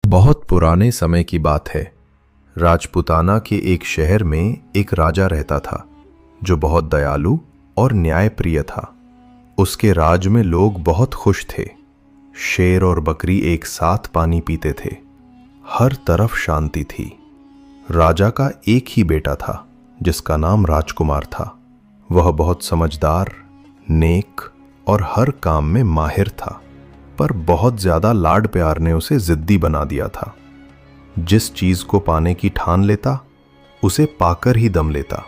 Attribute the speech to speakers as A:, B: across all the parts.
A: बहुत पुराने समय की बात है। राजपुताना के एक शहर में एक राजा रहता था जो बहुत दयालु और न्यायप्रिय था। उसके राज में लोग बहुत खुश थे। शेर और बकरी एक साथ पानी पीते थे। हर तरफ शांति थी। राजा का एक ही बेटा था जिसका नाम राजकुमार था। वह बहुत समझदार, नेक और हर काम में माहिर था, पर बहुत ज्यादा लाड प्यार ने उसे जिद्दी बना दिया था। जिस चीज को पाने की ठान लेता उसे पाकर ही दम लेता।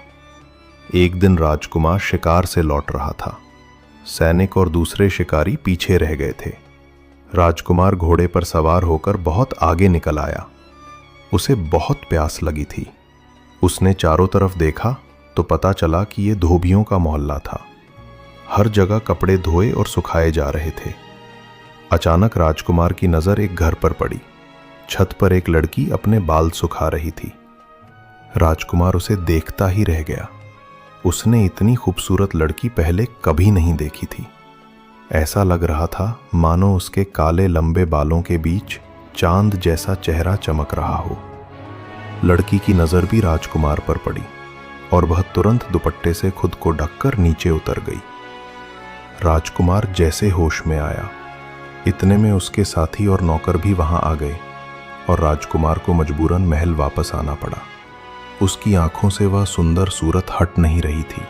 A: एक दिन राजकुमार शिकार से लौट रहा था। सैनिक और दूसरे शिकारी पीछे रह गए थे। राजकुमार घोड़े पर सवार होकर बहुत आगे निकल आया। उसे बहुत प्यास लगी थी। उसने चारों तरफ देखा तो पता चला कि यह धोबियों का मोहल्ला था। हर जगह कपड़े धोए और सुखाए जा रहे थे। अचानक राजकुमार की नजर एक घर पर पड़ी। छत पर एक लड़की अपने बाल सुखा रही थी। राजकुमार उसे देखता ही रह गया। उसने इतनी खूबसूरत लड़की पहले कभी नहीं देखी थी। ऐसा लग रहा था मानो उसके काले लंबे बालों के बीच चांद जैसा चेहरा चमक रहा हो। लड़की की नजर भी राजकुमार पर पड़ी और वह तुरंत दुपट्टे से खुद को ढककर नीचे उतर गई। राजकुमार जैसे होश में आया, इतने में उसके साथी और नौकर भी वहां आ गए और राजकुमार को मजबूरन महल वापस आना पड़ा। उसकी आंखों से वह सुंदर सूरत हट नहीं रही थी।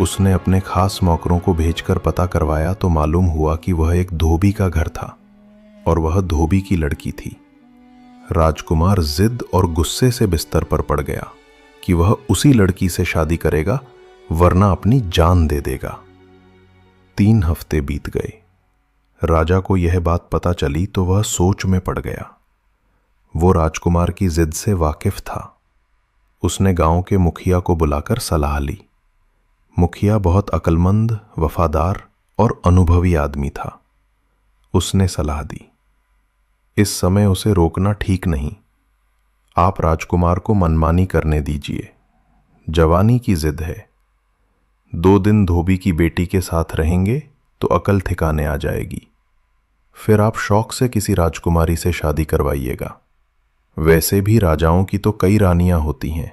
A: उसने अपने खास नौकरों को भेजकर पता करवाया तो मालूम हुआ कि वह एक धोबी का घर था और वह धोबी की लड़की थी। राजकुमार जिद और गुस्से से बिस्तर पर पड़ गया कि वह उसी लड़की से शादी करेगा वरना अपनी जान दे देगा। 3 हफ्ते बीत गए। राजा को यह बात पता चली तो वह सोच में पड़ गया। वो राजकुमार की जिद से वाकिफ था। उसने गांव के मुखिया को बुलाकर सलाह ली। मुखिया बहुत अक्लमंद, वफादार और अनुभवी आदमी था। उसने सलाह दी, इस समय उसे रोकना ठीक नहीं। आप राजकुमार को मनमानी करने दीजिए। जवानी की जिद है। 2 दिन धोबी की बेटी के साथ रहेंगे तो अकल ठिकाने आ जाएगी। फिर आप शौक से किसी राजकुमारी से शादी करवाइएगा। वैसे भी राजाओं की तो कई रानियां होती हैं।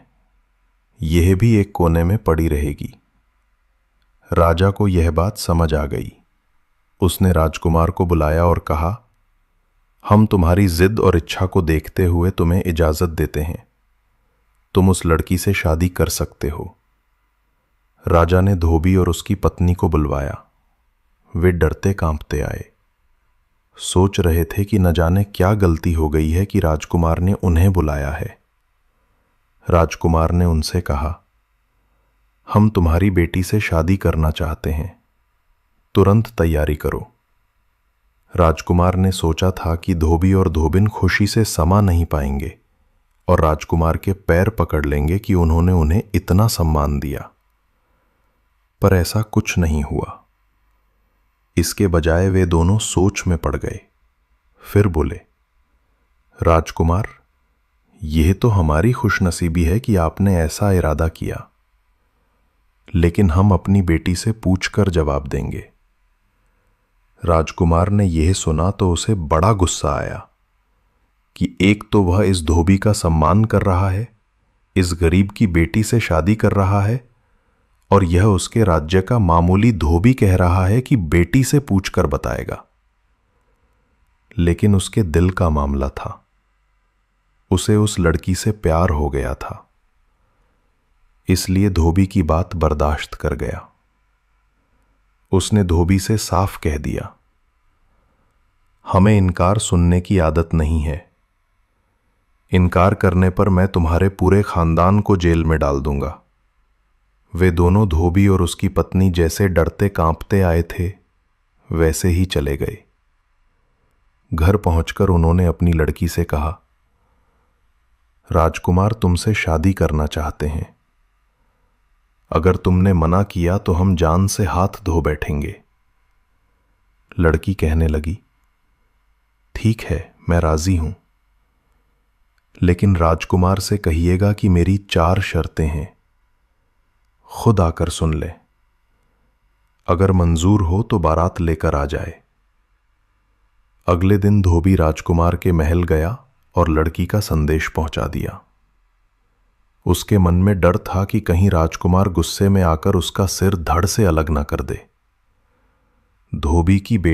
A: यह भी एक कोने में पड़ी रहेगी। राजा को यह बात समझ आ गई। उसने राजकुमार को बुलाया और कहा, हम तुम्हारी जिद और इच्छा को देखते हुए तुम्हें इजाजत देते हैं। तुम उस लड़की से शादी कर सकते हो। राजा ने धोबी और उसकी पत्नी को बुलवाया। वे डरते कांपते आए। सोच रहे थे कि न जाने क्या गलती हो गई है कि राजकुमार ने उन्हें बुलाया है। राजकुमार ने उनसे कहा, हम तुम्हारी बेटी से शादी करना चाहते हैं। तुरंत तैयारी करो। राजकुमार ने सोचा था कि धोबी और धोबिन खुशी से समा नहीं पाएंगे और राजकुमार के पैर पकड़ लेंगे कि उन्होंने उन्हें इतना सम्मान दिया। पर ऐसा कुछ नहीं हुआ। इसके बजाय वे दोनों सोच में पड़ गए। फिर बोले, राजकुमार, यह तो हमारी खुशनसीबी है कि आपने ऐसा इरादा किया, लेकिन हम अपनी बेटी से पूछकर जवाब देंगे। राजकुमार ने यह सुना तो उसे बड़ा गुस्सा आया कि एक तो वह इस धोबी का सम्मान कर रहा है, इस गरीब की बेटी से शादी कर रहा है, और यह उसके राज्य का मामूली धोबी कह रहा है कि बेटी से पूछकर बताएगा। लेकिन उसके दिल का मामला था। उसे उस लड़की से प्यार हो गया था। इसलिए धोबी की बात बर्दाश्त कर गया। उसने धोबी से साफ कह दिया, हमें इनकार सुनने की आदत नहीं है। इनकार करने पर मैं तुम्हारे पूरे खानदान को जेल में डाल दूंगा। वे दोनों धोबी और उसकी पत्नी जैसे डरते कांपते आए थे वैसे ही चले गए। घर पहुंचकर उन्होंने अपनी लड़की से कहा, राजकुमार तुमसे शादी करना चाहते हैं। अगर तुमने मना किया तो हम जान से हाथ धो बैठेंगे। लड़की कहने लगी, ठीक है, मैं राजी हूं, लेकिन राजकुमार से कहिएगा कि मेरी 4 शर्तें हैं। खुद आकर सुन ले। अगर मंजूर हो तो बारात लेकर आ जाए। अगले दिन धोबी राजकुमार के महल गया और लड़की का संदेश पहुंचा दिया। उसके मन में डर था कि कहीं राजकुमार गुस्से में आकर उसका सिर धड़ से अलग न कर दे। धोबी की बेटी